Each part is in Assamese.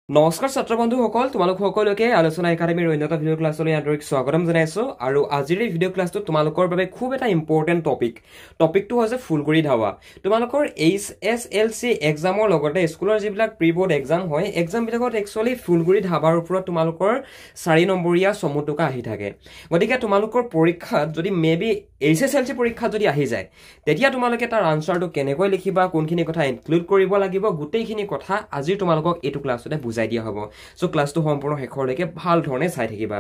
নমস্কাৰ ছাত্ৰ বন্ধুসকল তোমালোক সকলোকে আলোচনা একাডেমীৰ অন্যতম ভিডিঅ' ক্লাছলৈ আন্তৰিক স্বাগতম জনাইছো আৰু আজিৰ এই ভিডিঅ' ক্লাছটো তোমালোকৰ বাবে খুব এটা ইম্পৰ্টেণ্ট টপিকটো হৈছে ফুলগুৰি ধাৱা তোমালোকৰ HSLC এক্সামৰ লগতে স্কুলৰ যিবিলাক প্ৰি বৰ্ড এক্সাম হয় এক্সামবিলাকত একচুৱেলি ফুলগুৰি ধাৱাৰ ওপৰত তোমালোকৰ 4 নম্বৰীয়া চমুটোকা আহি থাকে গতিকে তোমালোকৰ পৰীক্ষাত যদি মেবি HSLC পৰীক্ষাত যদি আহি যায় তেতিয়া তোমালোকে তাৰ আনসাৰটো কেনেকৈ লিখিবা কোনখিনি কথা ইনক্লুড কৰিব লাগিব গোটেইখিনি কথা আজি তোমালোকক এইটো ক্লাছতে বুজাই দিয়া হ'ব সো ক্লাছটো সম্পূৰ্ণ শেষৰলৈকে ভাল ধৰণে চাই থাকিবা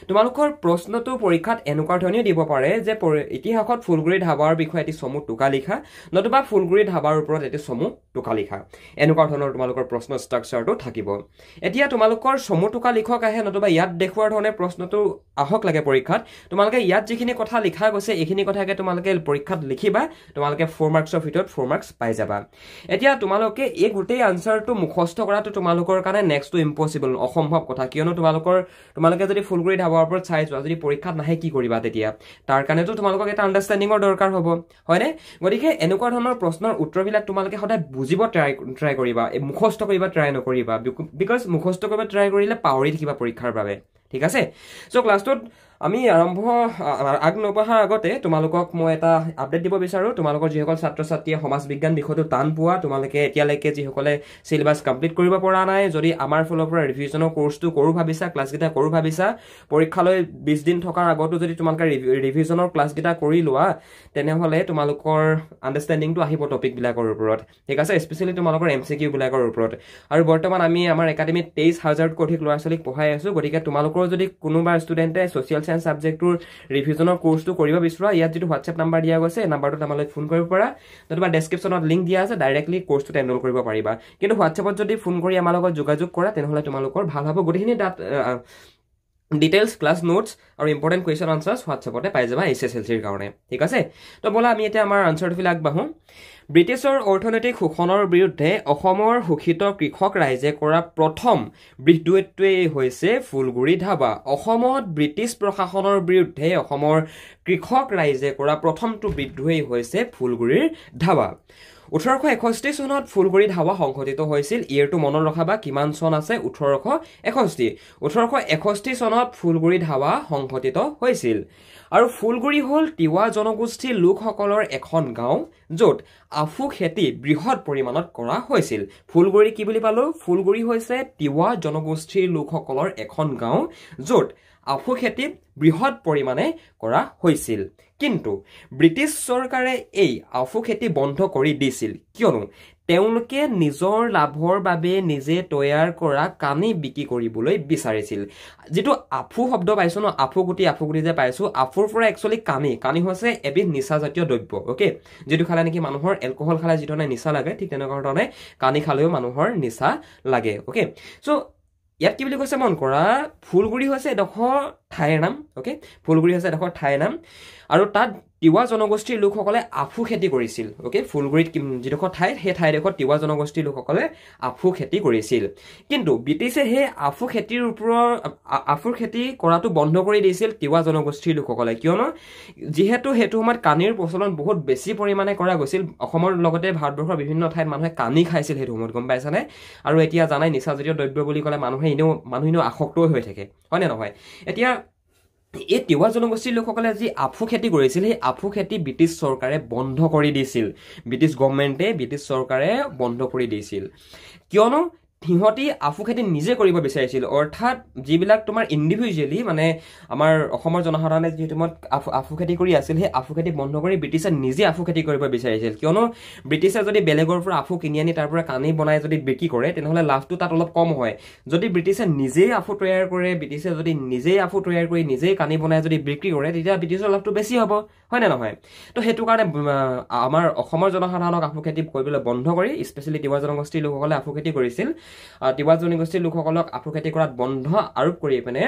তোমালোকৰ প্ৰশ্নটো পৰীক্ষাত এনেকুৱা ধৰণে দিব পাৰে যে ইতিহাসত ফুলগুৰি ধাৱাৰ বিষয়ে এটি চমু টোকা লিখা নতুবা ফুলগুৰি ধাৱাৰ ওপৰত এটি চমু টোকা লিখা এনেকুৱা ধৰণৰ তোমালোকৰ প্ৰশ্ন ষ্ট্ৰাকচাৰটো থাকিব এতিয়া তোমালোকৰ চমু টোকা লিখক আহে নতুবা ইয়াত দেখুৱাৰ ধৰণে প্ৰশ্নটো আহক লাগে পৰীক্ষাত তোমালোকে ইয়াত যিখিনি কথা লিখা গৈছে এইখিনি কথাকে তোমালোকে পৰীক্ষাত লিখিবা তোমালোকে 4 মাৰ্কছৰ ভিতৰত 4 মাৰ্কছ পাই যাবা এতিয়া তোমালোকে এই গোটেই আনসাৰটো মুখস্থ কৰাটো তোমালোকৰ কাৰণে নেক্সট টু ইম্পসিবল অসম্ভৱ কথা কিয়নো তোমালোকে যদি ফুলগুৰি ধাৱাৰ ওপৰত চাই যোৱা যদি পৰীক্ষাত নাহে কি কৰিবা তেতিয়া তাৰ কাৰণেতো তোমালোকক এটা আন্ডাৰষ্টেণ্ডিংৰ দৰকাৰ হ'ব হয়নে গতিকে এনেকুৱা ধৰণৰ প্ৰশ্নৰ উত্তৰবিলাক তোমালোকে সদায় বুজিব ট্ৰাই কৰিবা মুখস্থ কৰিবা ট্ৰাই নকৰিবা বিকজ মুখস্থ কৰিবা ট্ৰাই কৰিলে পাহৰি থাকিবা পৰীক্ষাৰ বাবে ঠিক আছে সো ক্লাছটোত আমি আৰম্ভ নবঢ়াৰ আগতে তোমালোকক মই এটা আপডেট দিব বিচাৰো তোমালোকৰ যিসকল ছাত্ৰ ছাত্ৰীয়ে সমাজ বিজ্ঞান বিষয়টো টান পোৱা তোমালোকে এতিয়ালৈকে যিসকলে সিলেবাস কমপ্লিট কৰিব পৰা নাই যদি আমাৰ ফালৰ পৰা ৰিভিজনৰ কোৰ্সটো কৰো ভাবিছা ক্লাছ গিটা কৰো ভাবিছা পৰীক্ষালৈ 20 দিন থকাৰ আগতো যদি তোমালোকে ৰিভিজনৰ ক্লাছ গিটা কৰি লোৱা তেনেহলে তোমালোকৰ আন্ডাৰষ্টেণ্ডিংটো আহিব টপিক বিলাকৰ ওপৰত ঠিক আছে স্পেশালি তোমালোকৰ এমসিকিউ বিলাকৰ ওপৰত আৰু বৰ্তমান আমি আমাৰ একাডেমিত 23000 কোটিক ল'ৰা ছোৱালীক পঢ়াই আছো গতিকে তোমালোকৰ যদি কোনোবা ষ্টুডেন্টে সোশ্যাল সায়েন্স সাবজেক্টৰ ৰিভিজনৰ কোৰ্সটো কৰিব বিচৰা ইয়াত যেটো WhatsApp নাম্বাৰ দিয়া গৈছে এই নাম্বাৰটো আমালৈ ফোন কৰিব পাৰা নতুবা ডেসক্ৰিপচনত লিংক দিয়া আছে ডাইৰেক্টলি কোৰ্সটো এনৰোল কৰিব পাৰিবা কিন্তু WhatsAppত যদি ফোন কৰি আমাৰ লগত যোগাযোগ কৰা তেনেহলে তোমালোকৰ ভাল হ'ব গোটেইখিনি ডিটেইলছ ক্লাছ নোটছ আৰু ইম্পৰ্টেন্ট কোৱেশ্চন আনসাৰ্স WhatsAppতে পাই যাবা HSLC ৰ কাৰণে ঠিক আছে তো বলা আমি এতিয়া আমাৰ আনসাৰটো আগবাঢ়ো ব্ৰিটিছৰ অৰ্থনৈতিক শোষণৰ বিৰুদ্ধে অসমৰ শোষিত কৃষক ৰাইজে কৰা প্ৰথম বিদ্ৰোহটোৱে হৈছে ফুলগুৰি ধাৱা অসমত ব্ৰিটিছ প্ৰশাসনৰ বিৰুদ্ধে অসমৰ কৃষক ৰাইজে কৰা প্ৰথমটো বিদ্ৰোহই হৈছে ফুলগুৰিৰ ধাৱা 1861 চনত ফুলগুৰি ধাৱা সংঘটিত হৈছিল ইয়াৰটো মনত ৰখাবা কিমান চন আছে 1861 চনত ফুলগুৰি ধাৱা সংঘটিত হৈছিল আৰু ফুলগুৰি হল তিৱা জনগোষ্ঠীৰ লোকসকলৰ এখন গাঁও য'ত আফু খেতি বৃহৎ পৰিমাণত কৰা হৈছিল ফুলগুৰি কি বুলি পালো ফুলগুৰি হৈছে তিৱা জনগোষ্ঠীৰ লোকসকলৰ এখন গাঁও য'ত আফু খেতি বৃহৎ পৰিমাণে কৰা হৈছিল কিন্তু ব্ৰিটিছ চৰকাৰে এই আফু খেতি বন্ধ কৰি দিছিল কিয়নো তেওঁলোকে নিজৰ লাভৰ বাবে নিজে তৈয়াৰ কৰা কানি বিক্ৰী কৰিবলৈ বিচাৰিছিল যেটো আফু শব্দ পাইছো ন আফু গুটি যে পাইছো আফুৰ পৰা একচুয়ালি কানি হৈছে এবিধ নিচা জাতীয় দ্ৰব্য ওকে যেটো খালে নেকি মানুহৰ এলকহল খালে যিটো নিচা লাগে ঠিক তেনেকুৱা ধৰণে কানি খালেও মানুহৰ নিচা লাগে ওকে সো ইয়াত কি বুলি কৈছে মন কৰা ফুলগুৰি হৈছে এডোখৰ ঠাইৰ নাম ওকে ফুলগুৰি হৈছে এডোখৰ ঠাইৰ নাম আৰু তাত তিৱা জনগোষ্ঠীৰ লোকসকলে আফু খেতি কৰিছিল ওকে ফুলগুৰিত যিডোখৰ ঠাই সেই ঠাইডোখৰ তিৱা জনগোষ্ঠীৰ লোকসকলে আফু খেতি কৰিছিল কিন্তু ব্ৰিটিছে সেই আফু খেতিৰ ওপৰত আফুৰ খেতি কৰাটো বন্ধ কৰি দিছিল তিৱা জনগোষ্ঠীৰ লোকসকলে কিয়নো যেহেতু হেতু সময়ত কানিৰ প্ৰচলন বহুত বেছি পৰিমাণে কৰা গৈছিল অসমৰ লগতে ভাৰতবৰ্ষৰ বিভিন্ন ঠাইত মানুহে কানি খাইছিল হেতু সময়ত গম পাইছানে আৰু এতিয়া জানাই নিচাজাতীয় দ্ৰব্য বুলি ক'লে মানুহে এনেও আসক্ত হৈ থাকে হয় নে নহয় এতিয়া এই তিৱা জনগোষ্ঠীৰ লোকসকলে যি আফু খেতি কৰিছিল সেই আফু খেতি ব্ৰিটিছ চৰকাৰে বন্ধ কৰি দিছিল ব্ৰিটিছ গভৰ্ণমেণ্টে ব্ৰিটিছ চৰকাৰে বন্ধ কৰি দিছিল কিয়নো হিহতি আফু খেতি নিজে কৰিব বিচাৰিছিল অৰ্থাৎ যিবিলাক তোমাৰ ইন্ডিভিজুৱেলি মানে আমাৰ অসমৰ জনসাধাৰণে যেটো আফু খেতি কৰি আছিল সেই আফু খেতি বন্ধ কৰি ব্ৰিটিছে নিজে আফু খেতি কৰিব বিচাৰিছিল কিয়নো ব্ৰিটিছে যদি বেলেগৰ পৰা আফু কিনি আনি তাৰ পৰা কানি বনাই যদি বিক্ৰী কৰে তেনেহলে লাভটো তাত অলপ কম হয় যদি ব্ৰিটিছে নিজে আফু তৈয়াৰ কৰে ব্ৰিটিছে যদি নিজে আফু তৈয়াৰ কৰি নিজে কানি বনাই যদি বিক্ৰী কৰে তেতিয়া ব্ৰিটিছৰ লাভটো বেছি হ'ব হয় না নহয় তো হেতু কাৰণে আমাৰ অসমৰ জনসাধাৰণক আফু খেতি কৰিবলৈ বন্ধ কৰি স্পেশালি তিৱা জনগোষ্ঠীৰ লোকসকলে আফু খেতি কৰিছিল তিৱা জনগোষ্ঠীৰ লোকসকলক আফু খেতি কৰাত বন্ধ আৰোপ কৰি পিনে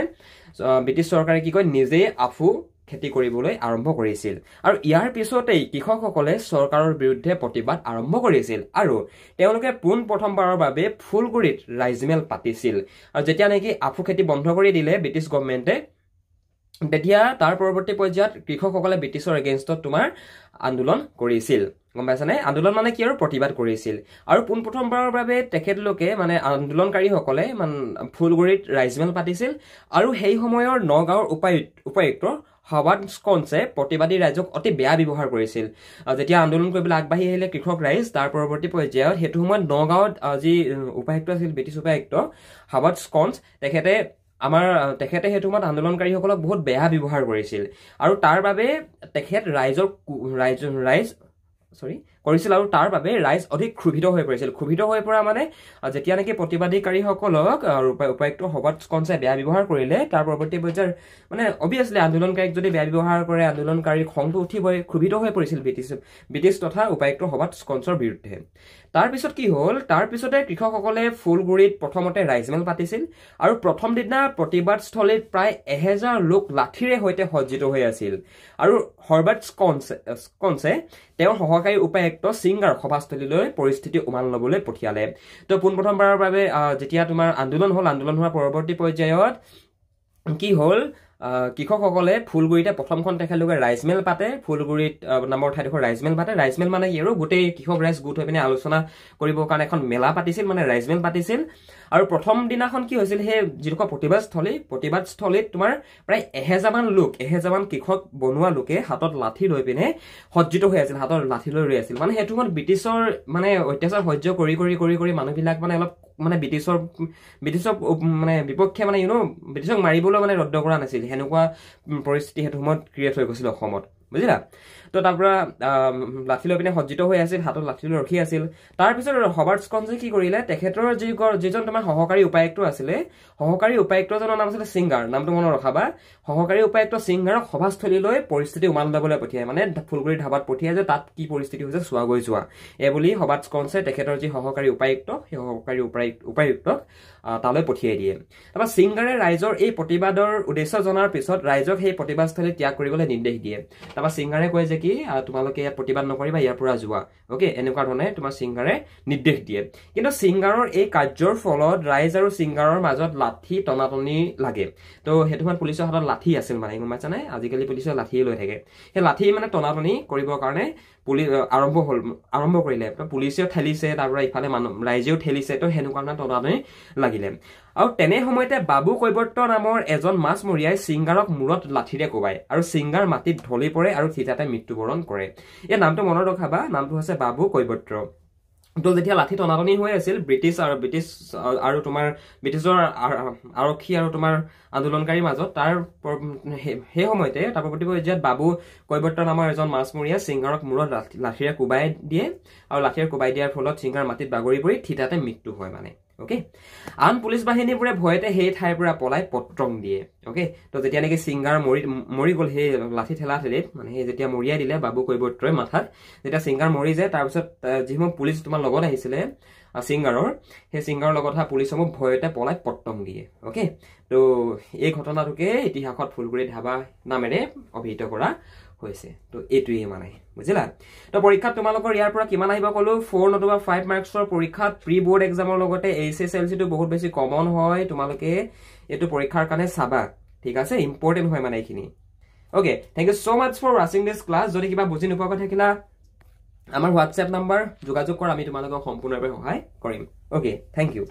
ব্ৰিটিছ চৰকাৰে কি কয় নিজে আফু খেতি কৰিবলৈ আৰম্ভ কৰিছিল আৰু ইয়াৰ পিছতেই কৃষকসকলে চৰকাৰৰ বিৰুদ্ধে প্ৰতিবাদ আৰম্ভ কৰিছিল আৰু তেওঁলোকে প্ৰথমবাৰৰ বাবে ফুলগুৰিত ৰাইজমেল পাতিছিল আৰু যেতিয়া নেকি আফু খেতি বন্ধ কৰি দিলে ব্ৰিটিছ গভৰ্ণমেণ্টে তেতিয়া তাৰ পৰৱৰ্তী পৰ্যায়ত কৃষকসকলে ব্ৰিটিছৰ এগেইনষ্টত তোমাৰ আন্দোলন কৰিছিল গম পাইছানে আন্দোলন মানে কি আৰু প্ৰতিবাদ কৰিছিল আৰু পোনপ্ৰথমবাৰৰ বাবে তেখেতলোকে মানে আন্দোলনকাৰীসকলে ফুলগুৰিত ৰাইজমেল পাতিছিল আৰু সেই সময়ৰ নগাঁৱৰ উপায়ুক্ত হাৱাৰ্ড স্কন্সে প্ৰতিবাদী ৰাইজক অতি বেয়া ব্যৱহাৰ কৰিছিল যেতিয়া আন্দোলন কৰিবলৈ আগবাঢ়ি আহিলে কৃষক ৰাইজ তাৰ পৰৱৰ্তী পৰ্যায়ত সেইটো সময়ত নগাঁৱত যি উপায়ুক্ত আছিল ব্ৰিটিছ উপায়ুক্ত হাৱাৰ্ড স্কন্স তেখেতে সেইটো সময়ত আন্দোলনকাৰীসকলক বহুত বেয়া ব্যৱহাৰ কৰিছিল আৰু তাৰ বাবে তেখেত কৰিছিল আৰু তাৰ বাবে ৰাইজ অধিক ক্ষুভিত হৈ পৰিছিল ক্ষুভিত হৈ পৰা মানে যেতিয়া নেকি প্ৰতিবাদীকাৰীসকলক উপায়ুক্ত হাৱাৰ্ড স্কন্সে বেয়া ব্যৱহাৰ কৰিলে তাৰ পৰৱৰ্তী পৰ্যায়ৰ মানে অবভিয়াছলি আন্দোলনকাৰীক যদি বেয়া ব্যৱহাৰ কৰে আন্দোলনকাৰীৰ খংটো উঠিবই ক্ষুভিত হৈ পৰিছিল ব্ৰিটিছ তথা উপায়ুক্ত হাৱাৰ্ড স্কন্সৰ বিৰুদ্ধে তাৰপিছত কি হ'ল তাৰপিছতে কৃষকসকলে ফুলগুৰিত প্ৰথমতে ৰাইজমেল পাতিছিল আৰু প্ৰথম দিনা প্ৰতিবাদস্থলীত প্ৰায় 1000 লোক লাঠিৰে সৈতে সজ্জিত হৈ আছিল আৰু হাৱাৰ্ড স্কন্সে তেওঁৰ সহকাৰী উপায়ুক্ত সিংগাৰ সভাস্থলীলৈ পৰিস্থিতি উমান ল'বলৈ পঠিয়ালে তো পোনপ্ৰথমবাৰৰ বাবে যেতিয়া তোমাৰ আন্দোলন হোৱাৰ পৰৱৰ্তী পৰ্যায়ত কি হ'ল কৃষকসকলে ফুলগুৰিতে প্ৰথমখন তেখেতলোকে ৰাইজমেল পাতে ফুলগুৰিত নামৰ ঠাইডোখৰ ৰাইজমেল মানে কি আৰু গোটেই কৃষক ৰাইজ গোট হৈ পিনে আলোচনা কৰিবৰ কাৰণে এখন মেলা পাতিছিল মানে ৰাইজমেল পাতিছিল আৰু প্ৰথম দিনাখন কি হৈছিল সেই যিডোখৰ প্ৰতিবাদস্থলীত তোমাৰ প্ৰায় 1000 মান কৃষক বনোৱা লোকে হাতত লাঠি লৈ পিনে সজ্জিত হৈ আছিল হাতত লাঠি লৈ ৰৈ আছিল মানে সেইটো সময়ত ব্ৰিটিছৰ মানে অত্যাচাৰ সহ্য কৰি মানুহবিলাক মানে অলপ মানে ব্ৰিটিছৰ মানে বিপক্ষে মানে ব্ৰিটিছক মাৰিবলৈ মানে ৰদ্দ কৰা নাছিল হেনেকুৱা পৰিস্থিতি সেইটো সময়ত ক্ৰিয়েট হৈ গৈছিল অসমত বুজিলা তো তাৰ পৰা লাঠি লৈ পিনে সজ্জিত হৈ আছিল হাতত লাঠি লৈ ৰখি আছিল তাৰপিছত হাৱাৰ্ড স্কন্সে কি কৰিলে তেখেতৰ যিজন তোমাৰ সহকাৰী উপায়ুক্ত আছিলে সহকাৰী উপায়ুক্তজনৰ নাম আছিলে সিংগাৰ নামটো মনত ৰখাবা সহকাৰী উপায়ুক্ত সিংগাৰক সভাস্থলীলৈ পৰিস্থিতি উমান ল'বলৈ পঠিয়ায় মানে ফুলগুৰি ধাবাত পঠিয়ায় যে তাত কি পৰিস্থিতি হৈছে চোৱা গৈ যোৱা বুলি হাৱাৰ্ড স্কন্সে তেখেতৰ যি সহকাৰী উপায়ুক্ত সেই সহকাৰী উপায়ুক্তক তালৈ পঠিয়াই দিয়ে তাৰপৰা সিংগাৰে ৰাইজৰ এই প্ৰতিবাদৰ উদ্দেশ্য জনাৰ পিছত ৰাইজক সেই প্ৰতিবাদস্থলী ত্যাগ কৰিবলৈ নিৰ্দেশ দিয়ে তাৰপৰা সিংগাৰে কয় যে কি তোমালোকে ইয়াত প্ৰতিবাদ নকৰিবা ইয়াৰ পৰা যোৱা ওকে এনেকুৱা ধৰণে তোমাৰ সিংগাৰে নিৰ্দেশ দিয়ে কিন্তু সিংগাৰৰ এই কাৰ্যৰ ফলত ৰাইজ আৰু সিংগাৰৰ মাজত লাঠি টনাটনি লাগে তো সেইটো সময়ত পুলিচৰ হাতত লাঠি আছিল মানে গম পাইছানে আজিকালি পুলিচে লাঠিয়ে লৈ থাকে সেই লাঠি মানে টনাটনি কৰিবৰ কাৰণে আৰম্ভ কৰিলে পুলিচেও ঠেলিছে তাৰ পৰা ইফালে ৰাইজেও ঠেলিছে তো সেনেকুৱা ধৰণে টনাটনি লাগিলে আৰু তেনে সময়তে বাবু কৈবৰ্ত নামৰ এজন মাছমৰীয়াই সিংগাৰক মূৰত লাঠিৰে কোবায় আৰু সিংগাৰ মাটিত ঢলি পৰে আৰু থিতাতে মৃত্যুবৰণ কৰে এই নামটো মনত ৰখাবা নামটো হৈছে বাবু কৈবৰ্ত তো যেতিয়া লাঠি টনাটনি হৈ আছিল ব্ৰিটিছ আৰু তোমাৰ ব্ৰিটিছৰ আৰক্ষী আৰু তোমাৰ আন্দোলনকাৰীৰ মাজত সেই সময়তে তাৰ পৰৱৰ্তী পৰ্যায়ত বাবু কৈবৰ্ত নামৰ এজন মাছমৰীয়া সিংগাৰক মূৰত লাঠিৰে কোবাই দিয়ে আৰু লাঠিৰে কোবাই দিয়াৰ ফলত সিংগাৰ মাটিত বাগৰি পৰি থিতাতে মৃত্যু হয় মানে ওকে আন পুলিচ বাহিনীবোৰে ভয়তে সেই ঠাইৰ পৰা পলাই পত্ৰং দিয়ে ওকে তো যেতিয়া নেকি সিংগাৰ মৰি গ'ল সেই লাঠি ঠেলাঠেলিত মানে সেই যেতিয়া মৰিয়াই দিলে বাবু কৈবৰ্তই মাথাত যেতিয়া সিংগাৰ মৰি যায় তাৰপিছত যিসমূহ পুলিচ তোমাৰ লগত আহিছিলে সিংগাৰৰ সেই সিংগাৰৰ লগত অহা পুলিচসমূহ ভয়তে পলাই পত্ৰং দিয়ে ওকে তো এই ঘটনাটোকে ইতিহাসত ফুলগুৰি ধাবা নামেৰে অভিহিত কৰা হৈছে তো এইটোৱেই মানে বুজিলা তো পৰীক্ষাত তোমালোকৰ ইয়াৰ পৰা কিমান আহিব ক'লো 4 নতুবা 5 মাৰ্কছৰ পৰীক্ষাত প্ৰি বোৰ্ড এক্সামৰ লগতে HSLC টো বহুত বেছি কমন হয় তোমালোকে এইটো পৰীক্ষাৰ কাৰণে চাবা ঠিক আছে ইম্পৰ্টেন্ট হয় মানে এইখিনি okay thank you so much for watching this class যদি কিবা বুজি নোপোৱা থাকিলা আমাৰ WhatsApp নাম্বাৰ যোগাযোগ কৰা আমি তোমালোকক সম্পূৰ্ণভাৱে সহায় কৰিম ওকে থ্যাংক ইউ